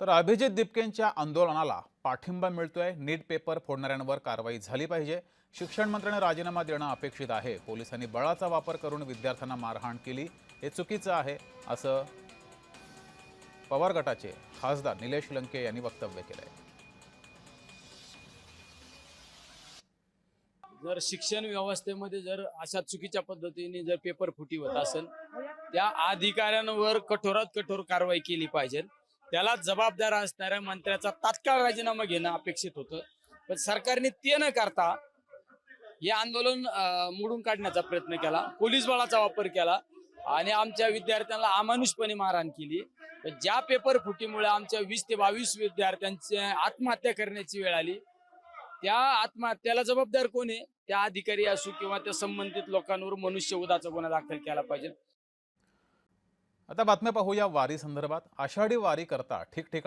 तर अभिजित दिपकेंच्या आंदोलनाला पाठिंबा मिळतोय। नीट पेपर फोडणाऱ्यांवर कारवाई झाली पाहिजे। शिक्षण मंत्र्यांनी राजीनामा देणं अपेक्षित आहे। पोलिसांनी बळाचा वापर करून विद्यार्थ्यांना मारहाण केली, हे चुकीचं आहे असं पवार गटाचे खासदार निलेश लंके यांनी वक्तव्य केलंय। जर शिक्षण व्यवस्थेमध्ये जर अशा चुकीच्या पद्धतीने जर पेपर फुटी होत असेल, त्या अधिकाऱ्यांवर कठोरात कठोर कारवाई केली पाहिजे। त्याला जबाबदार असणाऱ्या मंत्र्याचा तात्काळ राजीनामा घेणं अपेक्षित होतं, पण सरकारने ते न करता हे आंदोलन मोडून काढण्याचा प्रयत्न केला, पोलीस बळाचा वापर केला आणि आमच्या विद्यार्थ्यांना अमानुषपणे मारहाण केली। ज्या पेपर फुटीमुळे आमच्या 20 ते 22 विद्यार्थ्यांची आत्महत्या करण्याची वेळ आली, त्या आत्महत्येला जबाबदार कोण आहे? त्या अधिकारी असो किंवा त्या संबंधित लोकांवर मनुष्यवधाचा गुन्हा दाखल केला पाहिजे। आता बातम्या पाहूया वारी संदर्भात। आषाढी वारी करता ठिकठिकाणी